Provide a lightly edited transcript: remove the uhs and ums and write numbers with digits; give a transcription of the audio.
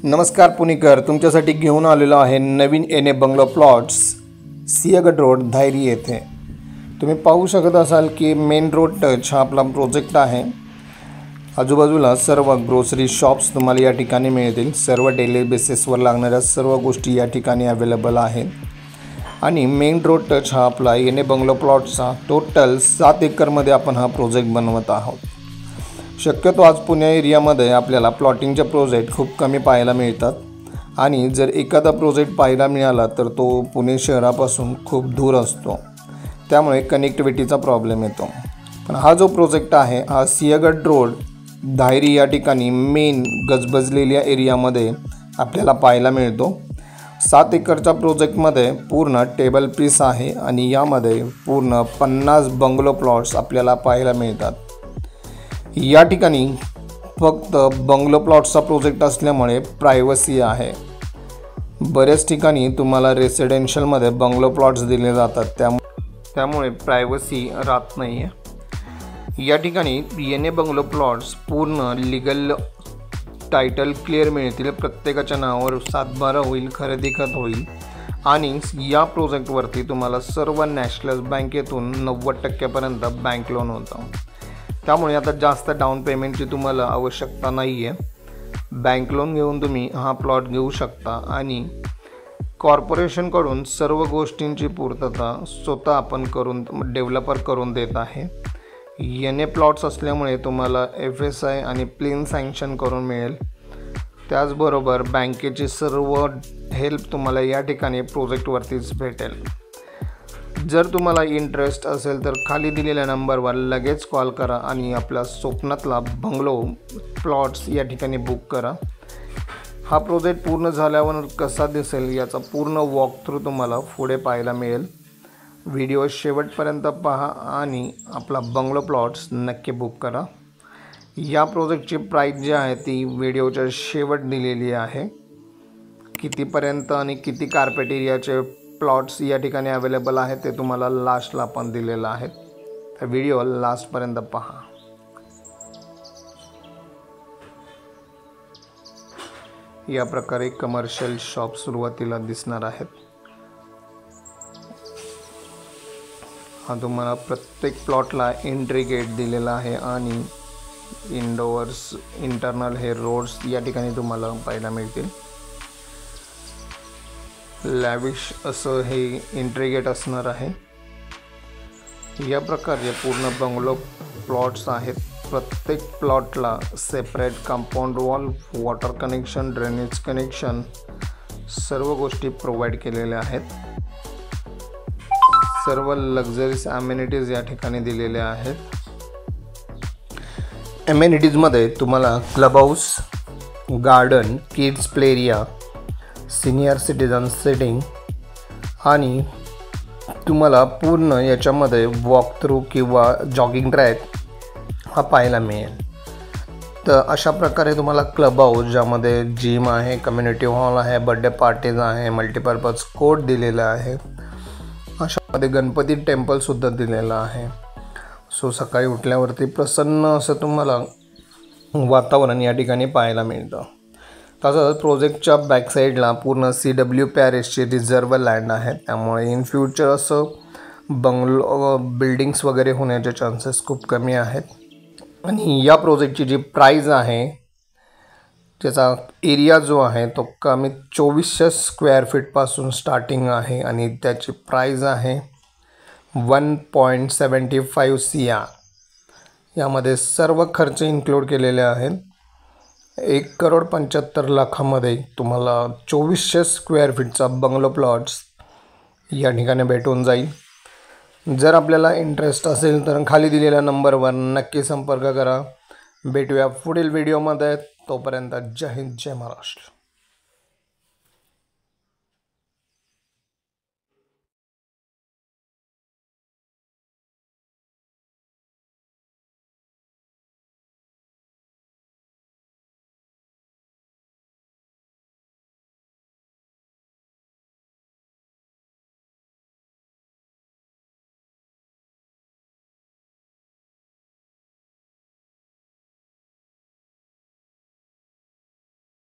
नमस्कार पुणेकर, तुमच्यासाठी घेऊन आलेलो आहे नवीन एने bungalow plots Sinhagad road Dhayari येथे। तुम्ही पाहू शकत असाल की मेन रोड टच हा आपला प्रोजेक्ट आहे। आजूबाजूला सर्व ग्रोसरी शॉप्स तुम्हाला या ठिकाणी मिळतील। सर्व डेली बेसिसवर लागणाऱ्या सर्व गोष्टी या ठिकाणी अवेलेबल आहेत आणि मेन रोड टच हा आपला एने बंगलो प्लॉट्सचा टोटल 7 एकरमध्ये आपण हा प्रोजेक्ट बनवत आहोत। शक्यतो आज पुणे एरियामध्ये आपल्याला प्लॉटिंगचे प्रोजेक्ट खूप कमी पाहायला मिळतात आणि जर एखादा प्रोजेक्ट पाहायला मिळाला तर तो पुणे शहरापासून खूप दूर असतो, त्यामुळे कनेक्टिव्हिटीचा प्रॉब्लेम येतो। पण हा जो प्रोजेक्ट आहे हा सिंहगड रोड धायरी या ठिकाणी मेन गजबजलेल्या एरियामध्ये आपल्याला पाहायला मिळतो। 7 एकरच्या प्रोजेक्टमध्ये पूर्ण टेबल पीस आहे आणि यामध्ये पूर्ण 50 बंगलो प्लॉट्स आपल्याला पाहायला मिळतात। या ठिकाणी फक्त बंगलो प्लॉट्सचा प्रोजेक्ट असल्यामुळे प्रायव्हसी आहे। बरेच ठिकाणी तुम्हाला रेसिडेन्शियलमध्ये बंगलो प्लॉट्स दिले जातात, त्यामुळे प्रायव्हसी राहत नाही आहे। या ठिकाणी एने बंगलो प्लॉट्स पूर्ण लीगल टायटल क्लिअर मिळतील, प्रत्येकाच्या नावावर 7/12 होईल, खरेदी खत होईल आणि या प्रोजेक्टवरती तुम्हाला सर्व नॅशनल बँकेतून 90% बँक लोन होतं। त्यामुळे आता जास्त डाऊन पेमेंटची तुम्हाला आवश्यकता नाही आहे। बँक लोन घेऊन तुम्ही हा प्लॉट घेऊ शकता आणि कॉर्पोरेशनकडून सर्व गोष्टींची पूर्तता स्वतः आपण डेव्हलपर करून देत आहे। एने प्लॉट्स असल्यामुळे तुम्हाला FSI आणि प्लेन सँक्शन करून मिळेल, त्याचबरोबर बँकेची सर्व हेल्प तुम्हाला या ठिकाणी प्रोजेक्टवरतीच भेटेल। जर तुम्हाला इंटरेस्ट असेल तर खाली दिलेल्या नंबरवर लगेच कॉल करा आणि आपल्या स्वप्नातला बंगलो प्लॉट्स या ठिकाणी बुक करा। हा प्रोजेक्ट पूर्ण झाल्यावर कसा दिसेल याचा पूर्ण वॉक थ्रू तुम्हाला पुढे पाहायला मिळेल। व्हिडिओ शेवटपर्यंत पहा आणि आपला बंगलो प्लॉट्स नक्की बुक करा। या प्रोजेक्टची प्राईस जी आहे ती व्हिडिओच्या शेवट दिलेली आहे। कितीपर्यंत आणि किती कार्पेट एरियाचे प्लॉट्स या ठिकाणी अवेलेबल आहेत ते तुम्हाला लास्टला पण दिलेलं आहे, तर व्हिडिओ लास्टपर्यंत पहा। या प्रकारे कमर्शियल शॉप सुरुवातीला दिसणार आहेत। हा तुम्हाला प्रत्येक प्लॉटला एंट्री गेट दिलेला आहे आणि इंडोअर्स इंटरनल हे रोड्स या ठिकाणी तुम्हाला पाहायला मिळतील। लॅविश असं हे एंट्री गेट असणार आहे। या प्रकारे पूर्ण बंगलो प्लॉट्स आहेत। प्रत्येक प्लॉटला separate compound wall, water connection, drainage connection सर्व गोष्टी प्रोव्हाइड केलेल्या आहेत। सर्व लक्झरीज अमेनिटीज या ठिकाणी दिलेल्या आहेत। अमेनिटीजमध्ये तुम्हाला club house, garden, kids play area, senior citizen sitting आणि तुम्हाला पूर्ण याच्यामध्ये वॉक थ्रू किंवा जॉगिंग ट्रॅक हा पाहायला मिळेल। तर अशा प्रकारे तुम्हाला क्लब हाऊस ज्यामध्ये जिम आहे, कम्युनिटी हॉल आहे, बर्थडे पार्टीज आहे, मल्टीपर्पज कोर्ट दिलेला आहे, अशामध्ये गणपती टेम्पलसुद्धा दिलेलं आहे। सो सकाळी उठल्यावरती प्रसन्न असं तुम्हाला वातावरण या ठिकाणी पाहायला मिळतं। तसंच प्रोजेक्टच्या बॅकसाईडला पूर्ण CW पॅरिसची रिझर्व लँड आहे, त्यामुळे इन फ्युचर असं बंगलो बिल्डिंग्स वगैरे होण्याचे चान्सेस खूप कमी आहेत। आणि या प्रोजेक्टची जी प्राईज आहे त्याचा एरिया जो आहे तो कमी 2400 स्क्वेअर फीटपासून स्टार्टिंग आहे आणि त्याची प्राईज आहे 1.75 CR। यामध्ये सर्व खर्च इन्क्लूड केलेले आहेत। 1,75,00,000 तुम्हाला 2400 स्क्वेअर फीटचा बंगलो प्लॉट्स या ठिकाणी भेटून जाईल। जर आपल्याला इंटरेस्ट असेल तर खाली दिलेल्या नंबरवर नक्की संपर्क करा। भेटूया पुढील व्हिडिओमध्ये, तोपर्यंत जय हिंद, जय महाराष्ट्र।